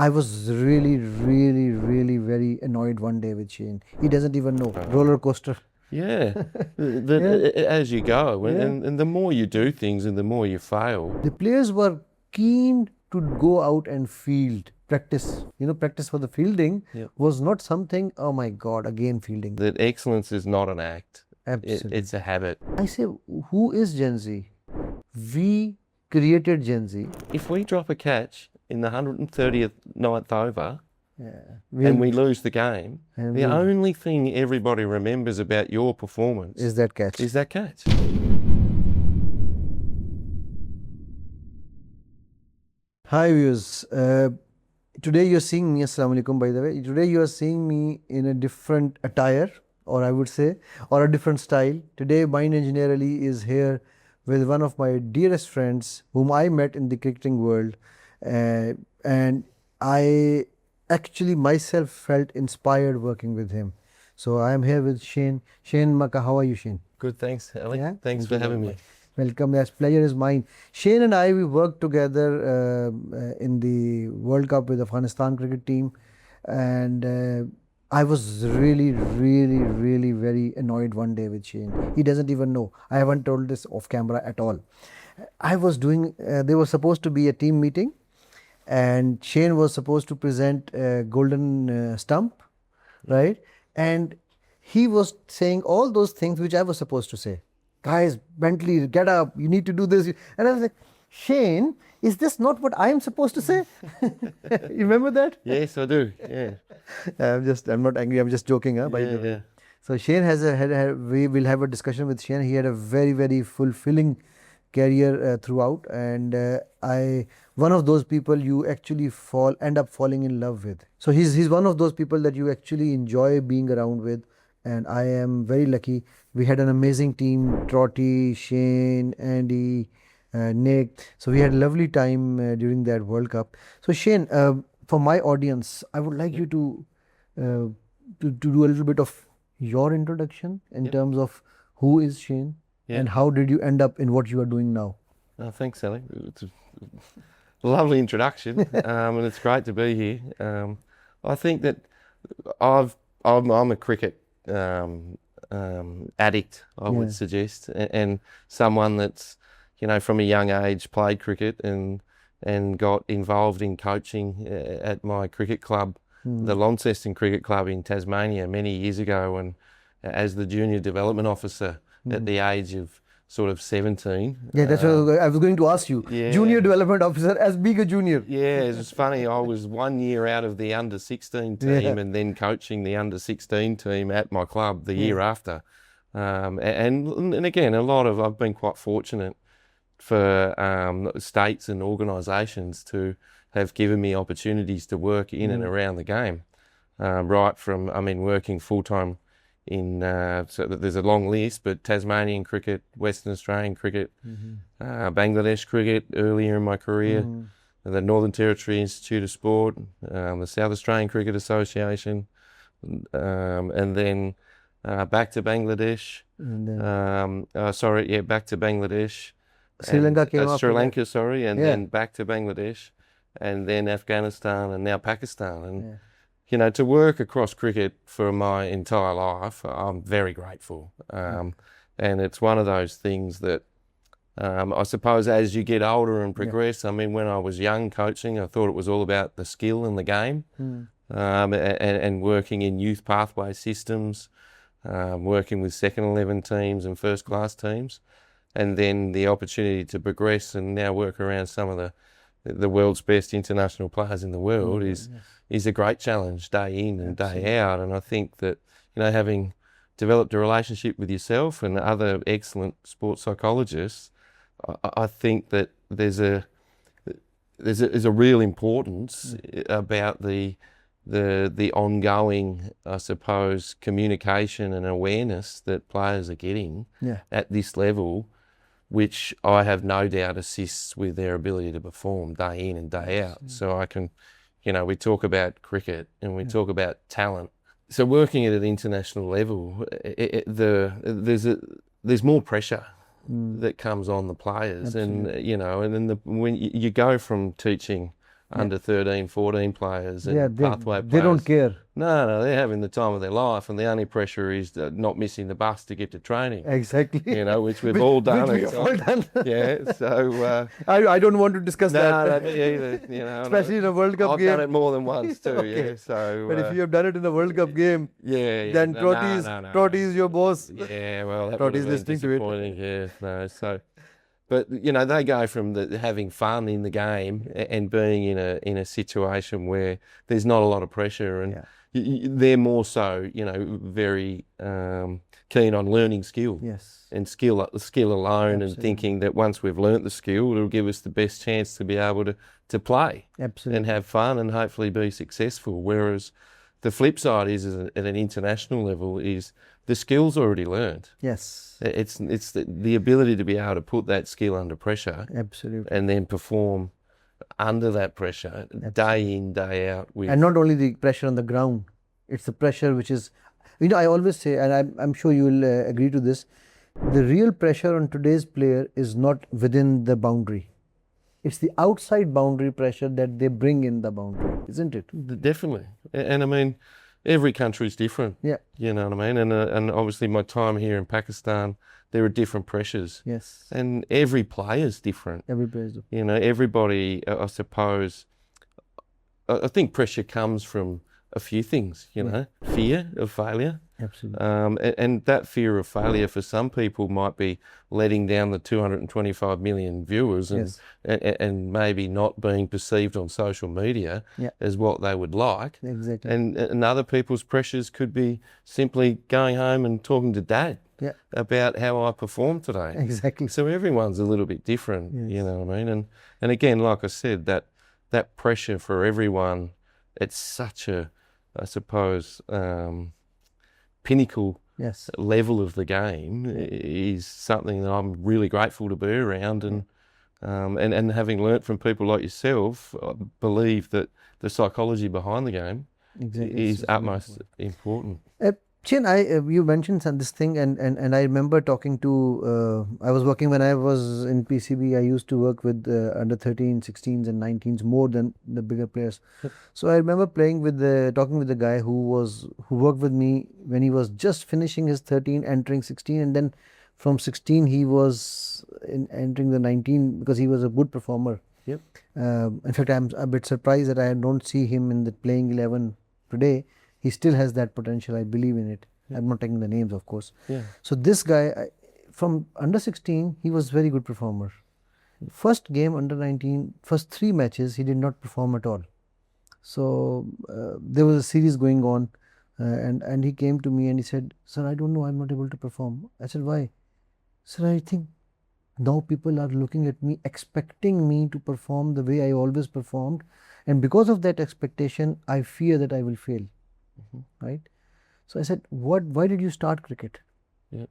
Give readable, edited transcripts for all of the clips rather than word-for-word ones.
I was really very annoyed one day with Shane. He doesn't even know. Roller coaster. Yeah, Yeah. as you go, Yeah. and the more you do things and the more you fail. The players were keen to go out and field, practice. Practice for the fielding Yep. was not something, oh my God, again fielding. That excellence is not an act. Absolutely. It's a habit. I say, who is Gen Z? We created Gen Z. If we drop a catch in the 139th over Yeah. and we lose the game, and the we'll- only thing everybody remembers about your performance is that catch. is that catch. Hi viewers, today you're seeing me, Assalamu alaikum by the way, today you are seeing me in a different attire, or I would say, or a different style. Today Mind Engineer Ali is here with one of my dearest friends whom I met in the cricketing world, and I actually myself felt inspired working with him. So I am here with Shane. Shane Maka, how are you, Shane? Good, thanks, Ali. Yeah? Thanks for having me. Welcome. Yes, pleasure is mine. Shane and I, we worked together in the World Cup with Afghanistan cricket team, and I was really very annoyed one day with Shane. He doesn't even know. I haven't told this off camera at all. I was doing. There was supposed to be a team meeting, and Shane was supposed to present Golden Stump, right? And he was saying all those things which I was supposed to say. Guys, Bentley, get up, you need to do this. And I was like, Shane, is this not what I am supposed to say? You remember that? Yes, I do. Yeah. I'm not angry, I'm just joking. By the way. Yeah. So Shane we will have a discussion with Shane. He had a very fulfilling career throughout, and one of those people you actually end up falling in love with. So he's one of those people that you actually enjoy being around with, and I am very lucky. We had an amazing team: Trotty, Shane, Andy, Nick. So we had a lovely time during that World Cup. So Shane, for my audience, I would like you to do a little bit of your introduction in terms of who is Shane and how did you end up in what you are doing now? Thanks, Ali. It's a lovely introduction, and it's great to be here. I think that I'm a cricket addict, I would suggest, and someone that's, from a young age played cricket and got involved in coaching at my cricket club, the Launceston Cricket Club in Tasmania many years ago, and as the junior development officer at the age of sort of 17. Yeah, that's what I was going to ask you. Yeah. Junior development officer, as big a junior. Yeah, it was funny. I was 1 year out of the under 16 team and then coaching the under 16 team at my club the year after. And again, I've been quite fortunate for states and organisations to have given me opportunities to work in and around the game. Right from, working full-time in, so there's a long list, but Tasmanian cricket, Western Australian cricket, Bangladesh cricket earlier in my career, the Northern Territory Institute of Sport, the South Australian Cricket Association, and then back to Bangladesh. Back to Bangladesh. Sri Lanka came after Sri Lanka, that. and then back to Bangladesh, and then Afghanistan, and now Pakistan. And to work across cricket for my entire life, I'm very grateful. And it's one of those things that I suppose as you get older and progress, when I was young coaching, I thought it was all about the skill in the game, and working in youth pathway systems, working with second 11 teams and first class teams, and then the opportunity to progress and now work around some of the world's best international players in the world is a great challenge day in and day out. And I think that, having developed a relationship with yourself and other excellent sports psychologists, I think that there's a real importance about the ongoing, I suppose, communication and awareness that players are getting at this level, which I have no doubt assists with their ability to perform day in and day out. So I can, we talk about cricket and we talk about talent. So working at an international level, there's more pressure that comes on the players. Absolutely. And, and then when you go from teaching under 13, 14 players and Yeah, pathway players. they don't care. No, they're having the time of their life, and the only pressure is not missing the bus to get to training. Exactly. You know, which we've all done. Which we have all done. Yeah, so... I don't want to discuss that. No, me either. You know, Especially in a World Cup I've game. done it more than once too, Okay. yeah. So, But if you have done it in a World Cup game, yeah, then no, Trotty is your boss. Yeah, well, that Trotty's would have been listening to it. disappointing. Yeah, no, so... But you know, they go from having fun in the game and being in a situation where there's not a lot of pressure, and they're more so, you know, very keen on learning skill. Yes. And skill alone. Absolutely. And thinking that once we've learnt the skill, it'll give us the best chance to be able to play. Absolutely. And have fun and hopefully be successful. Whereas the flip side is at an international level is the skill's already learned. Yes. It's the ability to be able to put that skill under pressure. Absolutely. And then perform under that pressure. Absolutely. Day in, day out. And not only the pressure on the ground, it's the pressure which is, you know, I always say, and I'm sure you will agree to this, the real pressure on today's player is not within the boundary. It's the outside boundary pressure that they bring in the boundary, isn't it? Definitely. And I mean, every country is different. Yeah. You know what I mean? And obviously my time here in Pakistan, there are different pressures. Yes. And every player is different. Every player is different. You know, everybody, I suppose, I think pressure comes from a few things, you know, fear of failure. Absolutely. And that fear of failure for some people might be letting down the 225 million viewers and maybe not being perceived on social media as what they would like. Exactly. And other people's pressures could be simply going home and talking to dad about how I performed today. Exactly. So everyone's a little bit different, you know what I mean? And again, like I said, that pressure for everyone, it's such a, I suppose, pinnacle level of the game is something that I'm really grateful to be around, and having learnt from people like yourself, I believe that the psychology behind the game is utmost important. Chin, you mentioned this thing, and I remember talking to, I was working when I was in PCB, I used to work with under 13, 16s and 19s more than the bigger players. So I remember talking with the guy who worked with me when he was just finishing his 13, entering 16, and then from 16 he was entering the 19 because he was a good performer. Yep. In fact, I'm a bit surprised that I don't see him in the playing 11 today. He still has that potential. I believe in it. I'm not taking the names, of course. So this guy, from under 16, he was very good performer. First game under 19, first 3 matches, he did not perform at all. So there was a series going on, and he came to me and he said, "Sir, I don't know, I'm not able to perform." I said, "Why?" Sir, I think now people are looking at me, expecting me to perform the way I always performed, and because of that expectation, I fear that I will fail. Right? So I said, why did you start cricket? He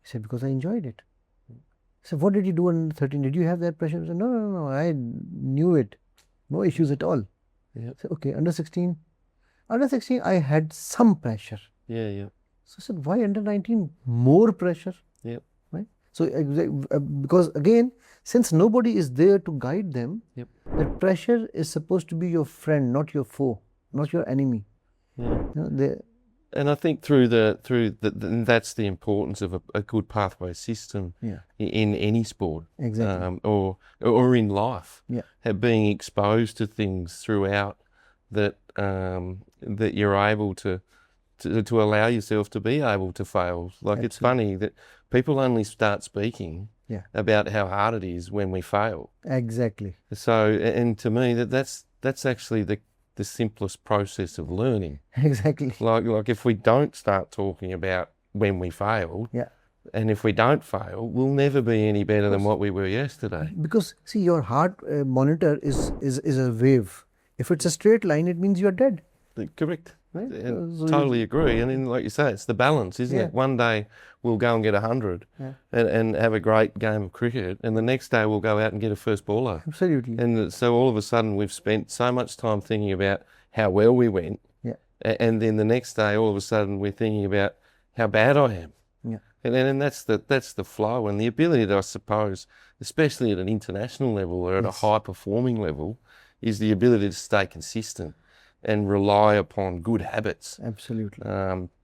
said, because I enjoyed it. I said, what did you do under 13? Did you have that pressure? He said, no, I knew it. No issues at all. I said, okay, under 16? Under 16, I had some pressure. So I said, why under 19? More pressure. Right? So because again, since nobody is there to guide them, that pressure is supposed to be your friend, not your foe, not your enemy. You know, and I think through that's the importance of a good pathway system in any sport, or in life. Being exposed to things throughout that you're able to allow yourself to be able to fail. Like It's funny that people only start speaking about how hard it is when we fail. Exactly. So, and to me that's actually the simplest process of learning. Exactly. Like if we don't start talking about when we failed, and if we don't fail, we'll never be any better than what we were yesterday. Because see, your heart monitor is a wave. If it's a straight line, it means you're dead. Correct. Right? So totally agree. And then, like you say, it's the balance, isn't it? One day we'll go and get 100 and have a great game of cricket, and the next day we'll go out and get a first baller. Absolutely. And so all of a sudden we've spent so much time thinking about how well we went, and then the next day all of a sudden we're thinking about how bad I am. And that's the flow and the ability that I suppose, especially at an international level or at a high performing level, is the ability to stay consistent and rely upon good habits. Absolutely.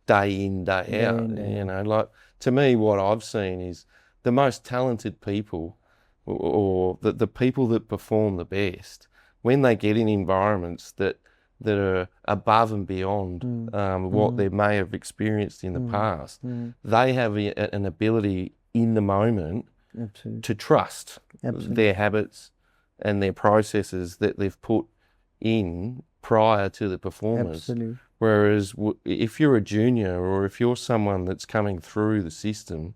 Day in, day out. You know, like to me, what I've seen is the most talented people, or the people that perform the best, when they get in environments that are above and beyond what they may have experienced in the past, they have an ability in the moment to trust their habits and their processes that they've put in prior to the performance. Whereas if you're a junior, or if you're someone that's coming through the system,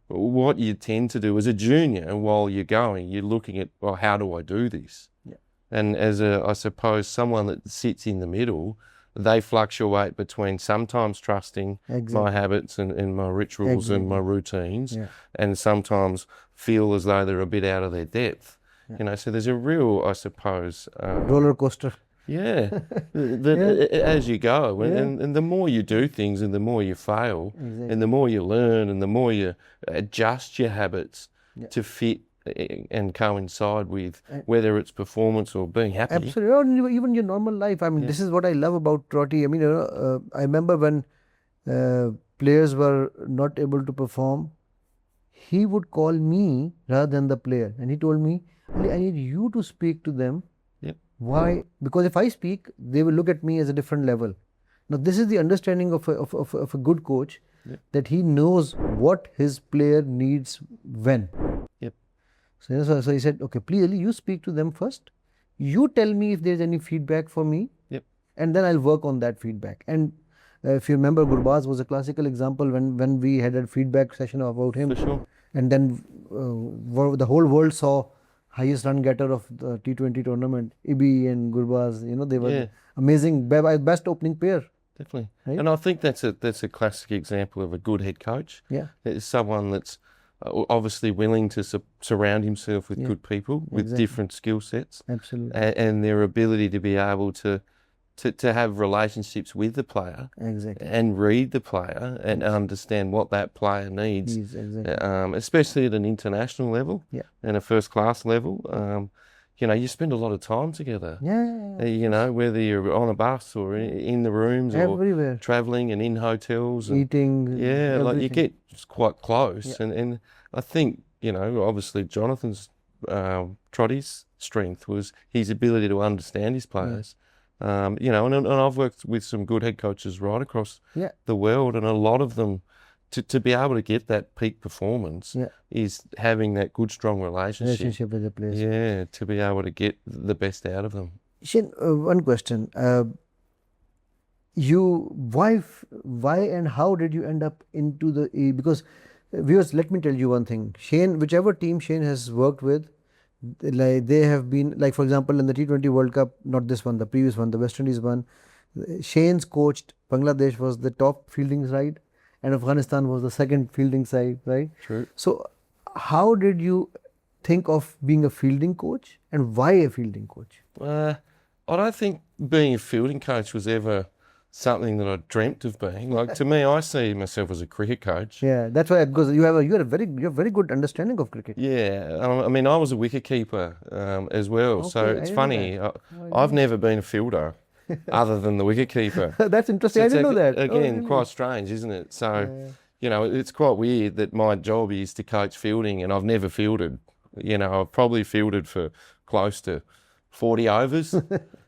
what you tend to do as a junior, while you're going, you're looking at, well, how do I do this? And as I suppose, someone that sits in the middle, they fluctuate between sometimes trusting my habits and my rituals and my routines, and sometimes feel as though they're a bit out of their depth. You know, so there's a real, I suppose, roller coaster. As you go, and the more you do things, and the more you fail, and the more you learn, and the more you adjust your habits to fit and coincide with whether it's performance or being happy. Absolutely, or even your normal life. I mean, this is what I love about Trotty. I mean, I remember when players were not able to perform, he would call me rather than the player, and he told me, I need you to speak to them. Why? Because if I speak, they will look at me as a different level. Now, this is the understanding of a good coach, that he knows what his player needs when. So he said, okay, please, you speak to them first. You tell me if there's any feedback for me, and then I'll work on that feedback. And if you remember, Gurbaz was a classical example when we had a feedback session about him. For sure. And then the whole world saw highest run getter of the T20 tournament, Ibi and Gurbaz. You know, they were amazing, best opening pair. Definitely. Right? And I think that's a classic example of a good head coach. It's someone that's obviously willing to surround himself with good people with different skill sets. Absolutely. And their ability to be able to have relationships with the player and read the player and understand what that player needs, especially at an international level and a first class level. You know, you spend a lot of time together. You know, whether you're on a bus or in the rooms everywhere, or travelling and in hotels. Eating. Like you get quite close. And I think, you know, obviously Jonathan's, Trotty's strength was his ability to understand his players. You know, and I've worked with some good head coaches right across the world, and a lot of them, to be able to get that peak performance is having that good, strong relationship with the players. To be able to get the best out of them. Shane, one question. Why and how did you end up into the, because viewers, let me tell you one thing. Shane, whichever team Shane has worked with, like they have been, like for example in the T20 World Cup, not this one, the previous one, the West Indies one, Shane's coached Bangladesh was the top fielding side and Afghanistan was the second fielding side, right? True. So how did you think of being a fielding coach, and why a fielding coach? I don't think being a fielding coach was ever something that I dreamt of being. Like, to me, I see myself as a cricket coach. That's why, because you have a very good understanding of cricket. I mean, I was a wicket keeper as well. So it's funny. I've never been a fielder other than the wicket keeper. That's interesting. So I didn't know that. Again, quite strange, isn't it? So, you know, it's quite weird that my job is to coach fielding, and I've never fielded. You know, I've probably fielded for close to 40 overs,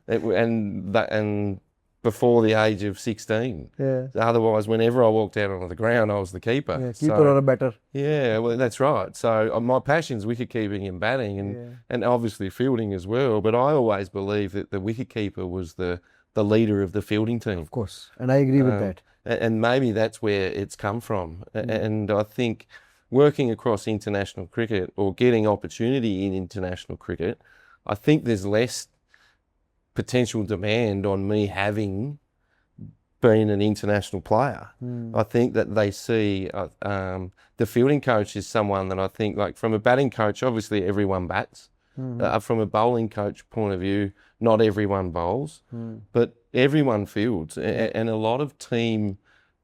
and before the age of 16. Otherwise, whenever I walked out onto the ground, I was the keeper. Keeper or a batter. Well, that's right. So my passion's wicket keeping and batting, and obviously fielding as well. But I always believed that the wicket keeper was the leader of the fielding team. Of course, and I agree with that. And maybe that's where it's come from. And I think working across international cricket, or getting opportunity in international cricket, I think there's less potential demand on me having been an international player. I think that they see the fielding coach is someone that I think, like from a batting coach, obviously everyone bats. From a bowling coach point of view, not everyone bowls, but everyone fields. And a lot of team,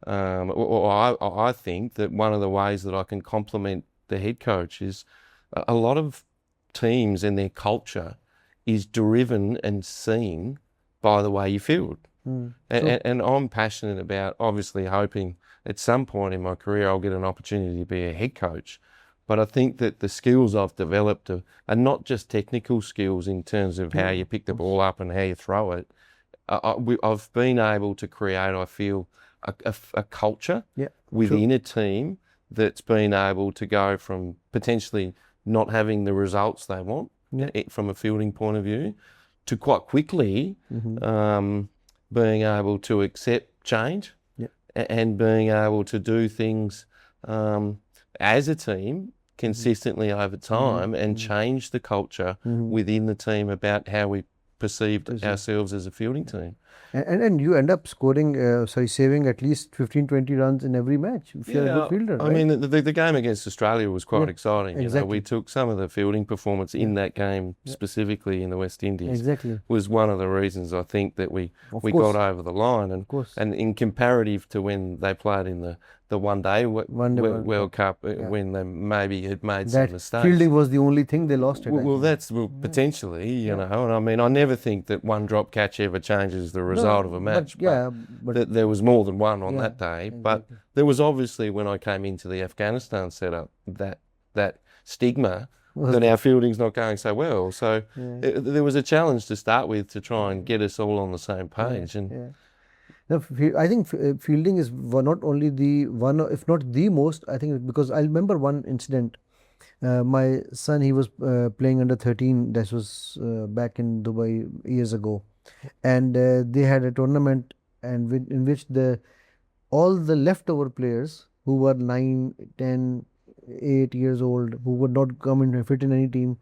I think that one of the ways that I can complement the head coach is a lot of teams and their culture is driven and seen by the way you field. And I'm passionate about, obviously hoping at some point in my career I'll get an opportunity to be a head coach. But I think that the skills I've developed are not just technical skills in terms of how you pick the ball up and how you throw it. I've been able to create, I feel, a culture within a team that's been able to go from potentially not having the results they want from a fielding point of view to quite quickly being able to accept change and being able to do things as a team consistently over time and change the culture within the team about how we perceived ourselves as a fielding team. And you end up scoring, saving at least 15, 20 runs in every match if you're a good fielder, I mean, the game against Australia was quite exciting. Exactly. You know, we took some of the fielding performance in that game, specifically in the West Indies, was one of the reasons I think that we got over the line. And in comparative to when they played in the one-day World Cup, when they maybe had made some mistakes. Fielding was the only thing they lost. Potentially, you know. And I mean, I never think that one drop catch ever changes the result of a match. But there was more than one on that day. But there was obviously, when I came into the Afghanistan setup, that stigma that our fielding's not going so well. So there was a challenge to start with to try and get us all on the same page. Now, I think fielding is not only the one, if not the most, I think, because I remember one incident. My son, he was playing under 13. That was back in Dubai years ago. And they had a tournament in which all the leftover players who were 9, 10, 8 years old, who would not come and fit in any team,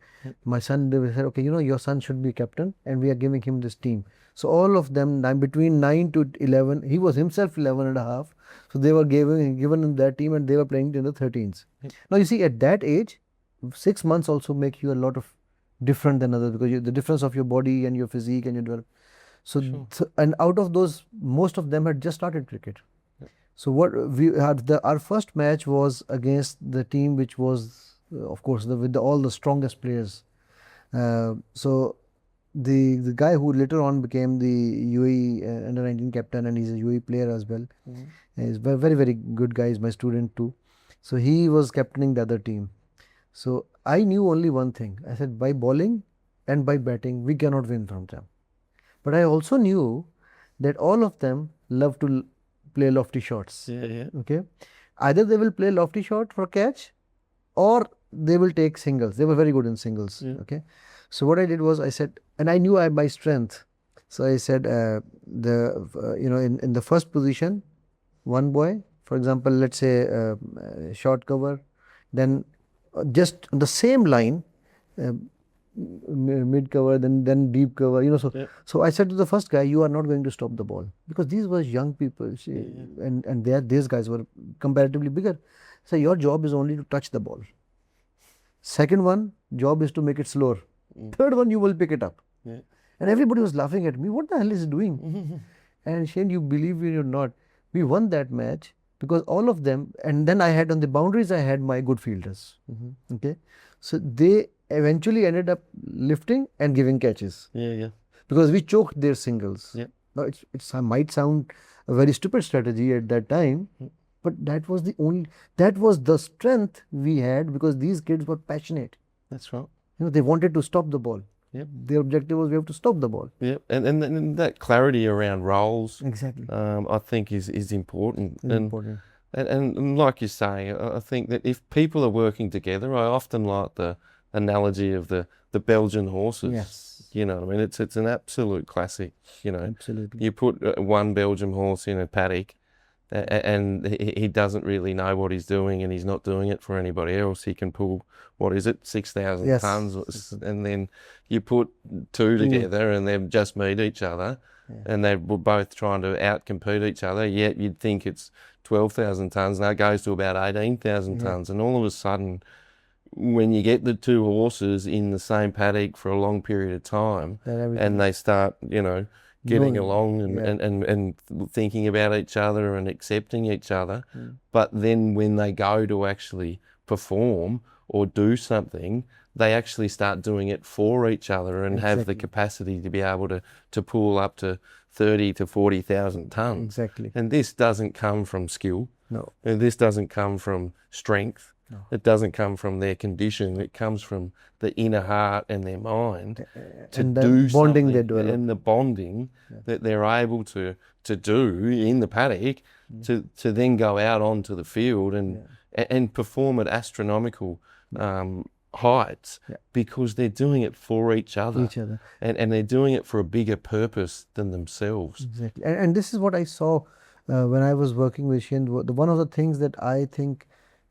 my son, they said, okay, your son should be captain and we are giving him this team. So all of them, between 9 to 11, he was himself 11 and a half. So they were given him that team and they were playing in the 13s. Now you see, at that age, 6 months also make you a lot of different than others, because the difference of your body and your physique and your development. So, and out of those, most of them had just started cricket. So what we had, our first match was against the team which was, of course, with all the strongest players. So the guy who later on became the UAE under 19 captain, and he's a UAE player as well. He's a very, very good guy. He's my student too. So he was captaining the other team. So I knew only one thing. I said, by bowling and by batting, we cannot win from them. But I also knew that all of them love to play lofty shots. Okay. Either they will play lofty shot for catch, or they will take singles. They were very good in singles. Okay. So what I did was, I said, and I knew I had my strength. So I said, in the first position, one boy, for example, let's say short cover, then just on the same line, mid cover, then deep cover, So I said to the first guy, you are not going to stop the ball, because these were young people, and these guys were comparatively bigger. So your job is only to touch the ball. Second one, job is to make it slower. Third one, you will pick it up. And everybody was laughing at me. What the hell is he doing? And Shane, you believe it or not, we won that match because all of them, and then I had on the boundaries, I had my good fielders. Okay. So they eventually ended up lifting and giving catches. Because we choked their singles. Now it might sound a very stupid strategy at that time, but that was the strength we had, because these kids were passionate. That's right. They wanted to stop the ball. Their objective was, we have to stop the ball. And that clarity around roles, exactly, I think is important. Important. And like you say, I think that if people are working together, I often like the analogy of the Belgian horses. Yes. You know, I mean, it's an absolute classic. Absolutely. You put one Belgian horse in a paddock, and he doesn't really know what he's doing, and he's not doing it for anybody else. He can pull, 6,000 tons, and then you put two together and they just meet each other, and they were both trying to outcompete each other, yet you'd think it's 12,000 tons, now it goes to about 18,000 tons, and all of a sudden, when you get the two horses in the same paddock for a long period of time, and they start, getting along and thinking about each other and accepting each other. But then when they go to actually perform or do something, they actually start doing it for each other and have the Exactly. capacity to be able to pull up to 30 to 40,000 tons. Exactly. And this doesn't come from skill. No. And this doesn't come from strength. No. It doesn't come from their condition. It comes from the inner heart and their mind to And the do bonding something, they develop. and the bonding that they're able to do in the paddock to then go out onto the field and perform at astronomical heights because they're doing it for each other. And they're doing it for a bigger purpose than themselves. Exactly. And this is what I saw when I was working with Shane. One of the things that I think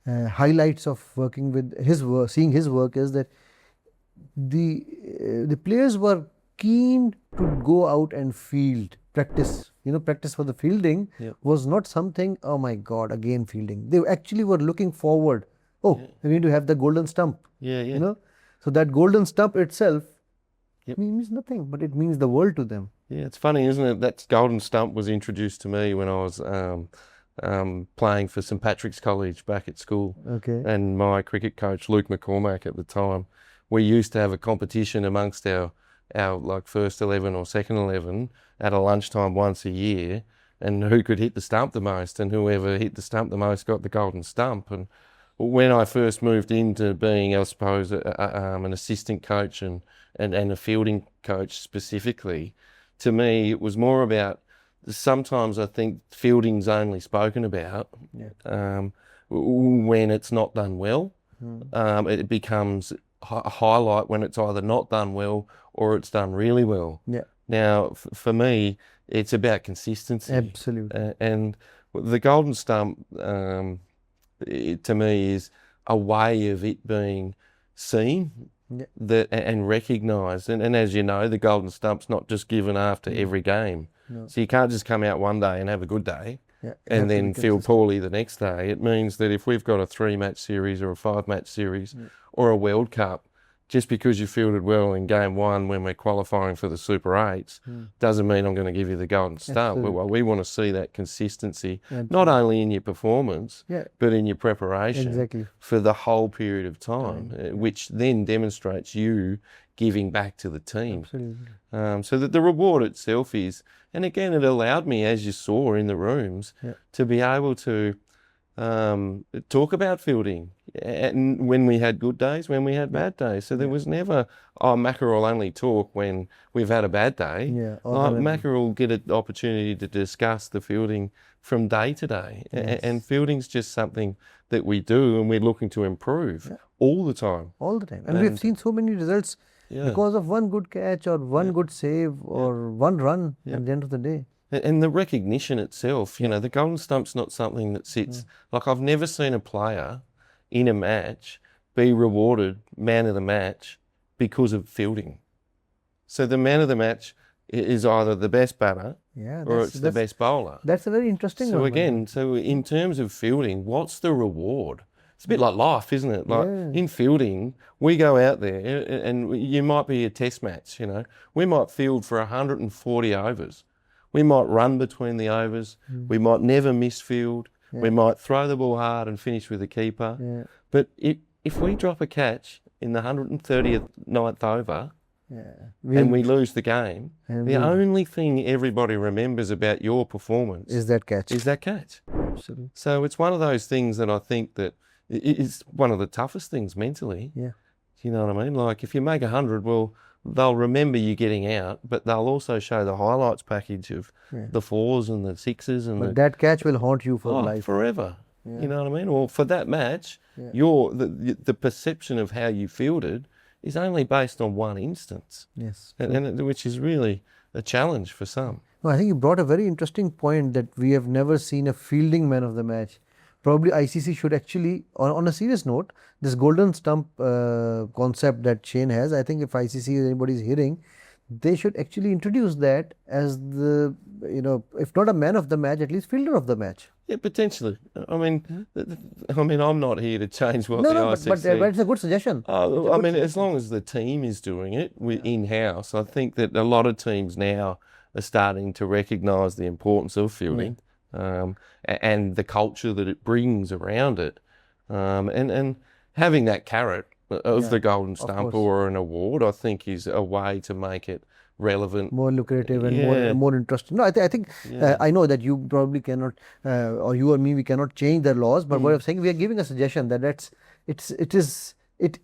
highlights of working with his work, seeing his work, is that the players were keen to go out and field, practice. Practice for the fielding was not something, oh my God, again fielding. They actually were looking forward. Oh, we need to have the golden stump. So that golden stump itself means nothing, but it means the world to them. Yeah, it's funny, isn't it? That golden stump was introduced to me when I was playing for St Patrick's College back at school. Okay. And my cricket coach, Luke McCormack, at the time, we used to have a competition amongst our like first 11 or second 11 at a lunchtime once a year, and who could hit the stump the most, and whoever hit the stump the most got the golden stump. And when I first moved into being, I suppose, an assistant coach and a fielding coach specifically, to me it was more about, sometimes I think fielding's only spoken about when it's not done well. It becomes a highlight when it's either not done well or it's done really well. Now, for me, it's about consistency. Absolutely. And the golden stump, to me, is a way of it being seen and recognised. And as you know, the golden stump's not just given after every game. So you can't just come out one day and have a good day and then feel poorly the next day. It means that if we've got a 3-match series or a 5-match series or a World Cup, just because you fielded well in game 1 when we're qualifying for the Super 8s doesn't mean I'm going to give you the golden stump. We want to see that consistency, not only in your performance, but in your preparation for the whole period of time, which then demonstrates you giving back to the team. So that the reward itself is, and again, it allowed me, as you saw in the rooms, to be able to talk about fielding, and when we had good days, when we had bad days. So there was never, Macca will only talk when we've had a bad day. Macca will get an opportunity to discuss the fielding from day to day. And fielding's just something that we do, and we're looking to improve all the time. All the time. And we've seen so many results because of one good catch or one good save or one run at the end of the day. And the recognition itself, the golden stump's not something that sits, like I've never seen a player in a match be rewarded man of the match because of fielding. So the man of the match is either the best batter or it's the best bowler. That's a very interesting one. So again, so in terms of fielding, what's the reward? It's a bit like life, isn't it? Like in fielding, we go out there and you might be a test match, we might field for 140 overs. We might run between the overs. We might never miss field. We might throw the ball hard and finish with the keeper. But if we drop a catch in the 139th over and we lose the game, the only thing everybody remembers about your performance is that catch. Absolutely. So it's one of those things that I think that it's one of the toughest things mentally. You know what I mean? Like if you make 100, well, they'll remember you getting out, but they'll also show the highlights package of the 4s and the 6s. But that catch will haunt you for life. Forever. You know what I mean? Or for that match, the perception of how you fielded is only based on one instance. Which is really a challenge for some. Well, I think you brought a very interesting point that we have never seen a fielding man of the match. Probably ICC should actually, on a serious note, this golden stump concept that Shane has, I think if ICC or anybody is hearing, they should actually introduce that as the, if not a man of the match, at least fielder of the match. Yeah, potentially. I mean, I'm not here to change what the ICC... But it's a good suggestion. As long as the team is doing it in-house, I think that a lot of teams now are starting to recognise the importance of fielding. And the culture that it brings around it. And having that carrot of the Golden of Stump course. or an award, I think is a way to make it relevant. More lucrative and Yeah. more interesting. No, I think Yeah. I know that you probably cannot, or you or me, we cannot change the laws. But what I'm saying, we are giving a suggestion that it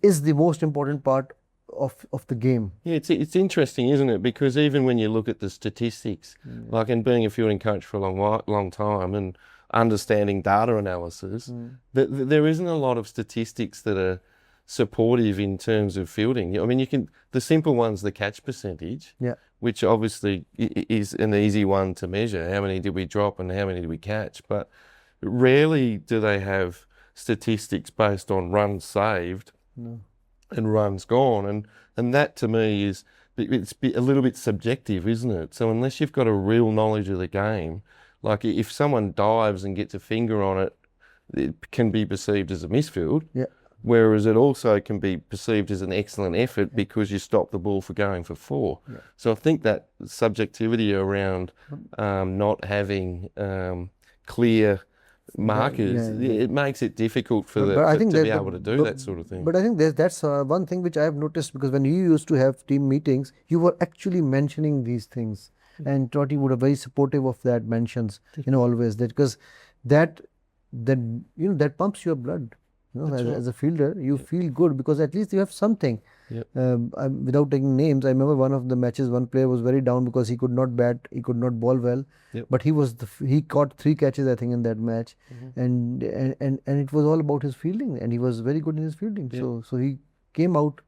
is the most important part of the game. Yeah, it's interesting, isn't it? Because even when you look at the statistics, like in being a fielding coach for a long time and understanding data analysis, there isn't a lot of statistics that are supportive in terms of fielding. I mean, the simple one's the catch percentage, Yeah. which obviously is an easy one to measure. How many did we drop and how many did we catch? But rarely do they have statistics based on runs saved. No. And runs gone, and that to me is it's a little bit subjective, isn't it? So unless you've got a real knowledge of the game, like if someone dives and gets a finger on it, it can be perceived as a misfield. Yeah. Whereas it also can be perceived as an excellent effort because you stopped the ball for going for 4. Yeah. So I think that subjectivity around not having clear markers, it makes it difficult for to be able to do that sort of thing. But I think that's one thing which I have noticed, because when you used to have team meetings, you were actually mentioning these things, and Trotty would have very supportive of that mentions, always, that because that pumps your blood. As a fielder, you feel good because at least you have something. Yep. Without taking names, I remember one of the matches, one player was very down because he could not bat, he could not ball well. Yep. But he caught 3 catches, I think, in that match, and it was all about his fielding, and he was very good in his fielding. Yep. So he came out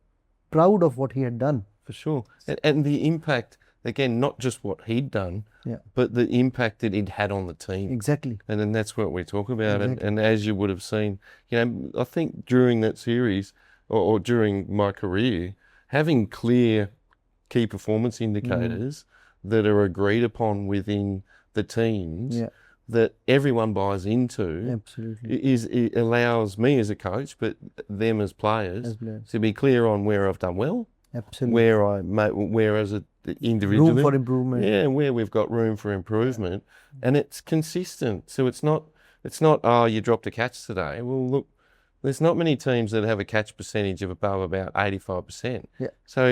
proud of what he had done. For sure, and the impact. Again, not just what he'd done, but the impact that it had on the team. Exactly. And then that's what we talk about. Exactly. And as you would have seen, I think during that series or during my career, having clear key performance indicators that are agreed upon within the teams that everyone buys into, absolutely, it allows me as a coach, but them as players, to be clear on where I've done well. Absolutely. Where as an individual, room for improvement. Yeah, where we've got room for improvement, and it's consistent. So it's not. Oh, you dropped a catch today. Well, look, there's not many teams that have a catch percentage of above about 85%. Yeah. So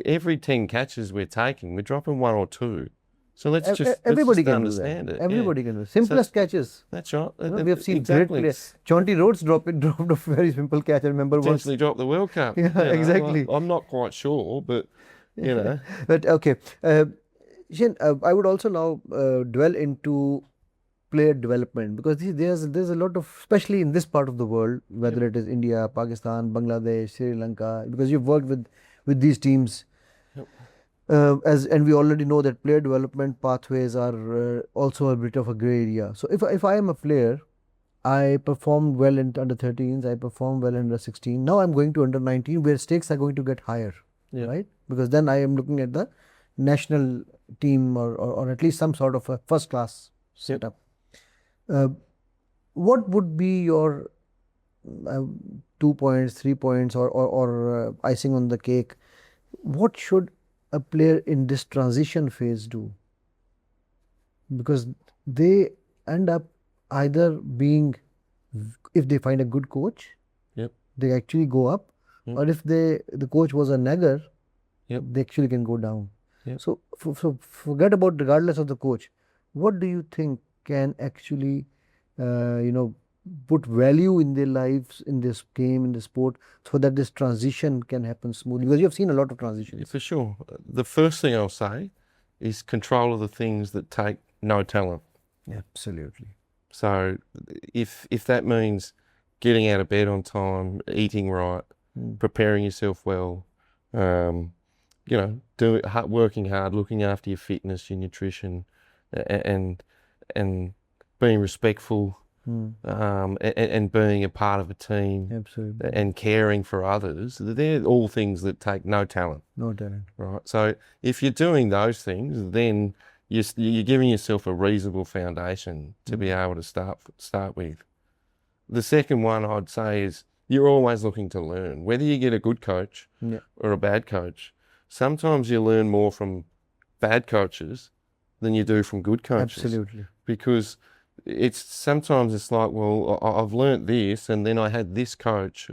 every 10 catches we're taking, we're dropping 1 or 2. So everybody can understand do that. it. Everybody can do it. Simplest catches. That's right. We have seen great players. Jonty Rhodes dropped a very simple catch. I remember once. Potentially dropped the World Cup. Yeah, exactly. I'm not quite sure, but But okay, Shane, I would also now dwell into player development, because there's a lot of, especially in this part of the world, whether it is India, Pakistan, Bangladesh, Sri Lanka, because you've worked with these teams. And we already know that player development pathways are also a bit of a grey area. So if I am a player, I performed well in under 13s, I performed well in under 16. Now I'm going to under 19, where stakes are going to get higher, right? Because then I am looking at the national team or at least some sort of a first class setup. What would be your 2 points, 3 points, or icing on the cake? What should a player in this transition phase do? Because they end up either being, if they find a good coach, they actually go up, or if the coach was a nagger, they actually can go down. So forget about, regardless of the coach, what do you think can actually put value in their lives, in this game, in the sport, so that this transition can happen smoothly? Because you have seen a lot of transitions. For sure. The first thing I'll say is control of the things that take no talent. Absolutely. So if that means getting out of bed on time, eating right, preparing yourself well, working hard, looking after your fitness, your nutrition, and being respectful, and being a part of a team, absolutely, and caring for others, they're all things that take no talent. No talent. Right. So if you're doing those things, then you're giving yourself a reasonable foundation to be able to start with. The second one I'd say is you're always looking to learn. Whether you get a good coach or a bad coach, sometimes you learn more from bad coaches than you do from good coaches. Absolutely. Because sometimes it's like, well, I've learnt this, and then I had this coach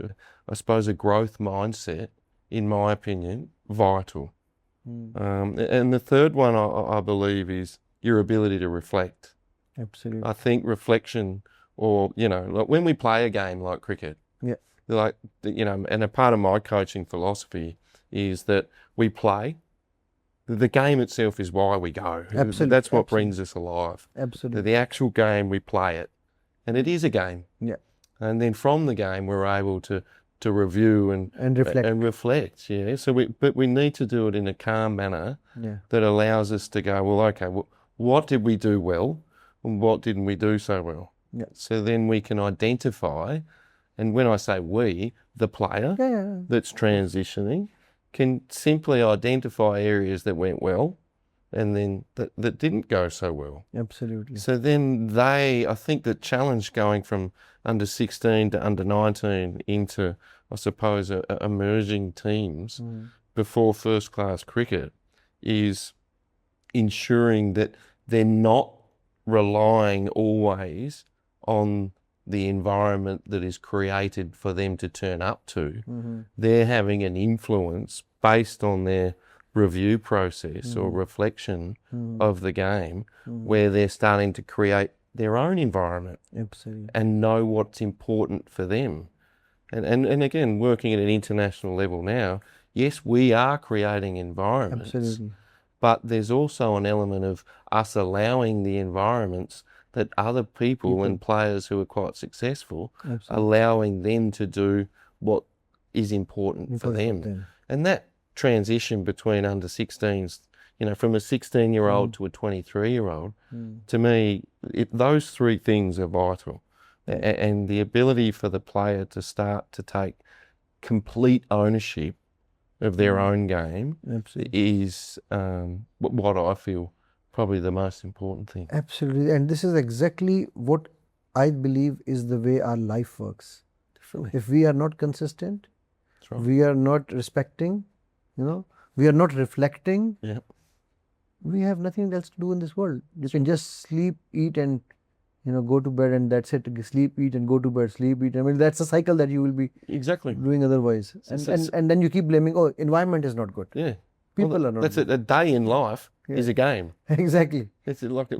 I suppose, a growth mindset, in my opinion, vital. And the third one, I believe, is your ability to reflect. Absolutely. I think reflection, or, like when we play a game like cricket, Yeah. like, and a part of my coaching philosophy is that we play. The game itself is why we go. Absolutely. That's what brings us alive. Absolutely. The actual game, we play it. And it is a game. Yeah. And then from the game, we're able to review And reflect. And reflect, yeah. But we need to do it in a calm manner that allows us to go, well, okay, what did we do well and what didn't we do so well? Yeah. So then we can identify, and when I say we, the player that's transitioning can simply identify areas that went well and then that didn't go so well. Absolutely. So then I think the challenge going from under 16 to under 19 into, I suppose, emerging teams before first class cricket is ensuring that they're not relying always on the environment that is created for them to turn up to. They're having an influence based on their review process or reflection of the game where they're starting to create their own environment. Absolutely. And know what's important for them. And again, working at an international level now, yes, we are creating environments. Absolutely. But there's also an element of us allowing the environments that other people and players who are quite successful, allowing them to do what is important for them. And that transition between under 16s, from a 16-year-old to a 23-year-old, to me, those three things are vital. And the ability for the player to start to take complete ownership of their own game is what I feel probably the most important thing. Absolutely. And this is exactly what I believe is the way our life works. Definitely. If we are not consistent, That's right. we are not respecting, we are not reflecting, we have nothing else to do in this world. You can just sleep, eat, and go to bed, and that's it. Sleep, eat, and go to bed. Sleep, eat. I mean, that's a cycle that you will be doing otherwise. And then you keep blaming, environment is not good. Yeah. People are not That's good. A day in life is a game. Exactly. It's like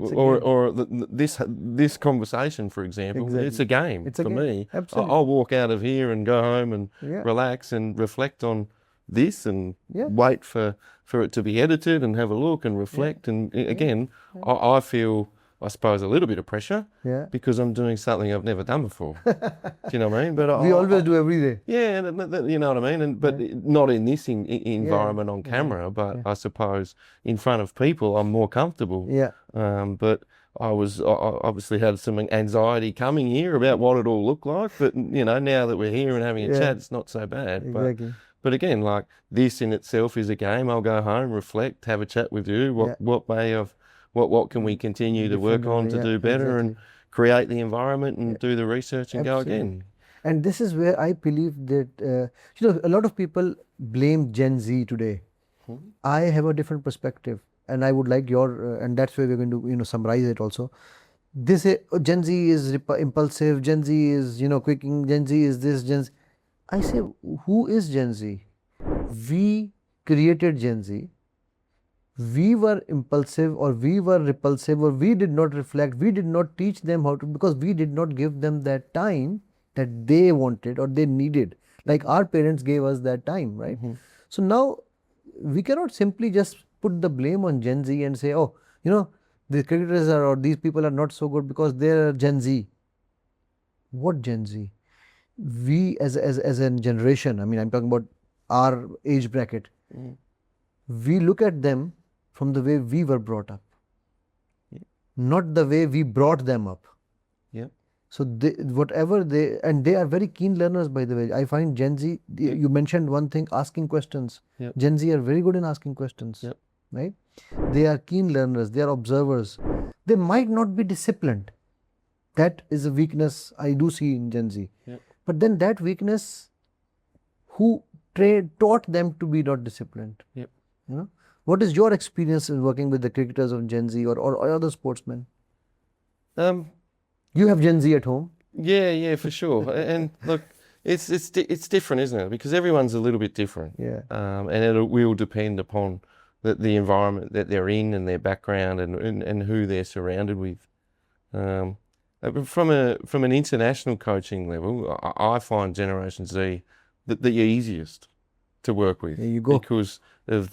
this conversation, for example, it's a game for me. Absolutely. I'll walk out of here and go home and relax and reflect on this and wait for it to be edited and have a look and reflect. And again, I feel, I suppose, a little bit of pressure because I'm doing something I've never done before. Do you know what I mean? But we always do every day. Yeah, you know what I mean? But not in this environment on camera, but I suppose in front of people I'm more comfortable. But I obviously had some anxiety coming here about what it all looked like. But, now that we're here and having a chat, it's not so bad. Exactly. But again, like this in itself is a game. I'll go home, reflect, have a chat with you. What can we continue to work on to do better and create the environment and do the research and go again. And this is where I believe that, a lot of people blame Gen Z today. I have a different perspective, and I would like your, and that's where we're going to, summarize it also. This Gen Z is impulsive, Gen Z is, quicking, Gen Z is this, Gen Z. I say, who is Gen Z? We created Gen Z. We were impulsive, or we were repulsive, or we did not reflect, we did not teach them how to, because we did not give them that time that they wanted or they needed. Like our parents gave us that time, right? So now we cannot simply just put the blame on Gen Z and say, the cricketers or these people are not so good because they're Gen Z. What Gen Z? We as a generation, I mean, I'm talking about our age bracket, we look at them from the way we were brought up, not the way we brought them up. So and they are very keen learners, by the way. I find Gen Z, you mentioned one thing, asking questions. Gen Z are very good in asking questions, right? They are keen learners, they are observers. They might not be disciplined. That is a weakness I do see in Gen Z. But then that weakness, who taught them to be not disciplined? What is your experience in working with the cricketers of Gen Z or other sportsmen? You have Gen Z at home. Yeah, for sure. And look, It's different, isn't it? Because everyone's a little bit different. Yeah. And it will depend upon the environment that they're in and their background and who they're surrounded with. From an international coaching level, I find Generation Z the easiest to work with. There you go. Because of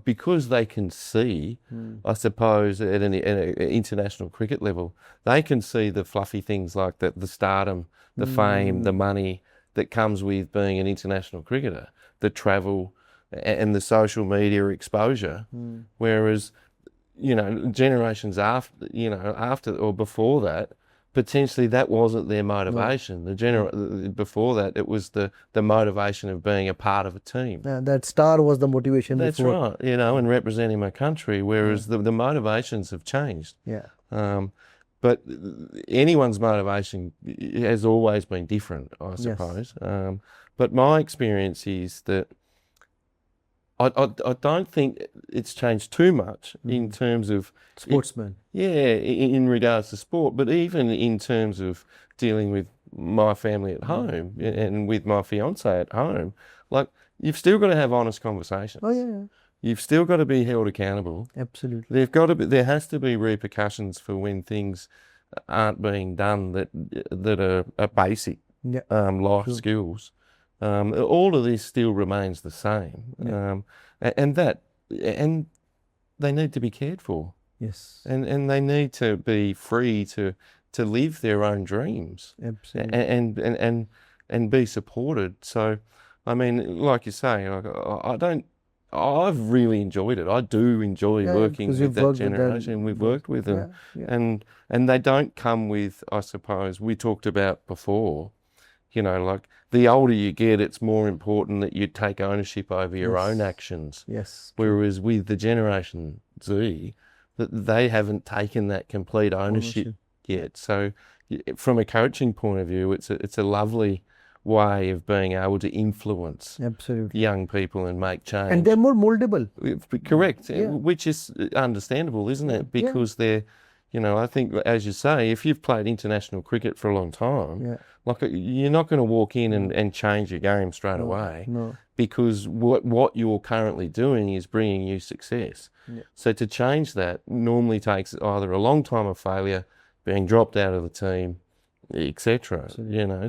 because they can see, I suppose, at an international cricket level, they can see the fluffy things like the stardom, the fame, the money that comes with being an international cricketer, the travel and the social media exposure. Whereas, generations after or before that, potentially that wasn't their motivation. Before that, it was the motivation of being a part of a team. That star was the motivation. That's before. right, and representing my country, whereas the motivations have changed. Yeah. But anyone's motivation has always been different, I suppose. Yes. But my experience is that I don't think it's changed too much in terms of Sportsmen. in regards to sport, but even in terms of dealing with my family at home and with my fiance at home, like you've still got to have honest conversations. Oh yeah. You've still got to be held accountable. Absolutely. There has to be repercussions for when things aren't being done that are basic life skills. All of this still remains the same, and they need to be cared for. Yes. And they need to be free to live their own dreams. Absolutely. And be supported. So, I mean, like you say, I've really enjoyed it. I do enjoy working with that generation. We've worked with them, and they don't come with, I suppose, we talked about before. Like the older you get, it's more important that you take ownership over your own actions. Yes. Whereas with the Generation Z, that they haven't taken that complete ownership yet. So, from a coaching point of view, it's a lovely way of being able to influence young people and make change. And they're more moldable. Correct, which is understandable, isn't it? Because they're, I think, as you say, if you've played international cricket for a long time, like you're not going to walk in and change your game straight away. No. Because what you're currently doing is bringing you success. So to change that normally takes either a long time of failure, being dropped out of the team, etc.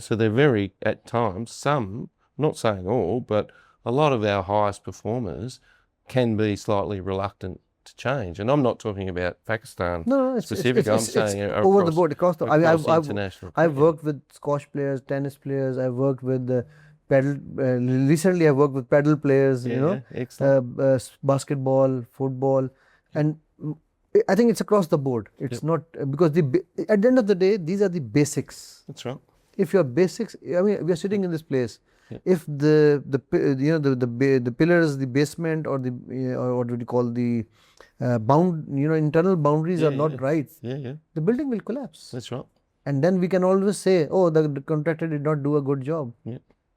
So they're very, at times, some, not saying all, but a lot of our highest performers can be slightly reluctant to change. And I'm not talking about Pakistan specifically. I'm saying over the board, across the. international. I've worked with squash players, tennis players. I've worked with paddle. Recently, I've worked with paddle players. Excellent. Basketball, football, and I think it's across the board. It's not because at the end of the day, these are the basics. That's right. If your basics, I mean, we are sitting in this place. If the pillars, the basement, or or what would you call the internal boundaries are not right, the building will collapse. That's right. And then we can always say, oh, the contractor did not do a good job.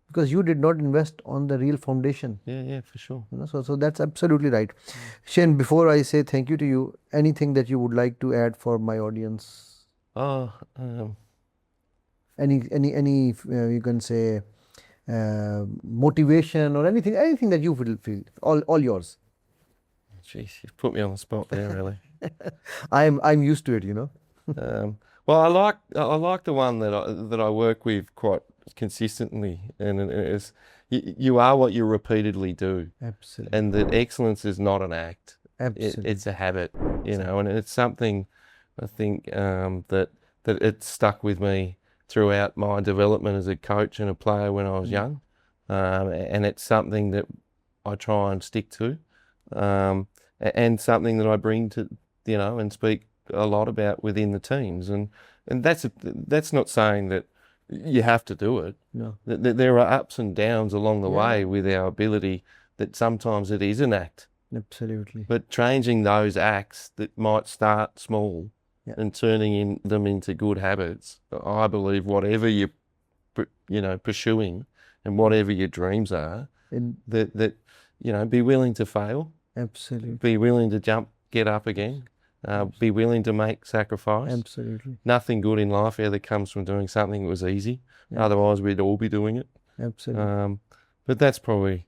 Because you did not invest on the real foundation. Yeah, for sure. So that's absolutely right. Shane, before I say thank you to you, anything that you would like to add for my audience? Any you can say motivation or anything that you will feel, all yours. Jeez, you've put me on the spot there, really. I'm used to it, Well, I like the one that I work with quite consistently, and it's you are what you repeatedly do. Absolutely. And that excellence is not an act. Absolutely. It's a habit, and it's something I think that it stuck with me throughout my development as a coach and a player when I was young, and it's something that I try and stick to, and something that I bring to and speak a lot about within the teams, and that's not saying that you have to do it. No. There are ups and downs along the way with our ability that sometimes it is an act. Absolutely. But changing those acts that might start small and turning them into good habits, I believe whatever you're pursuing and whatever your dreams are, that be willing to fail. Absolutely. Be willing to get up again. Be willing to make sacrifice. Absolutely. Nothing good in life ever comes from doing something that was easy. Yeah. Otherwise, we'd all be doing it. Absolutely. But that's probably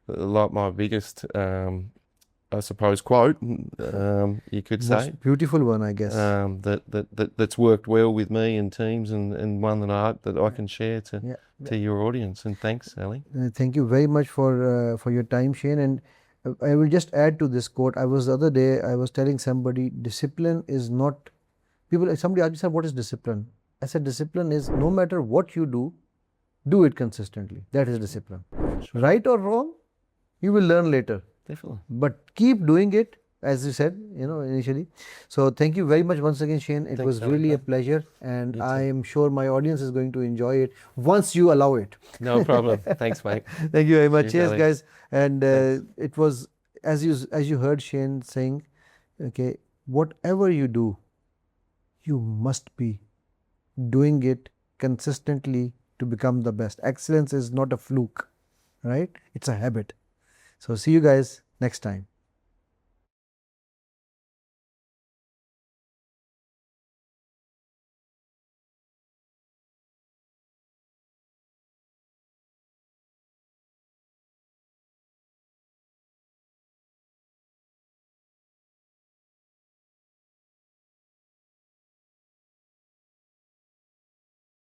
like my biggest, I suppose, quote. You could say Most beautiful one, I guess. that's worked well with me and teams, and one that I hope that I can share to Yeah. your audience. And thanks, Sally. Thank you very much for your time, Shane. And I will just add to this quote. The other day I was telling somebody, discipline is not. Somebody asked me, "Sir, what is discipline?" I said, discipline is no matter what you do it consistently. That is discipline. Sure. Right or wrong, you will learn later. Definitely. But keep doing it, as you said, initially. So thank you very much once again, Shane. It was really a pleasure, and I am sure my audience is going to enjoy it once you allow it. No problem. Thanks, mate. Thank you very much. Cheers, Alex. guys. And it was as you heard Shane saying, okay, whatever you do, you must be doing it consistently to become the best. Excellence is not a fluke, right? It's a habit. So see you guys next time.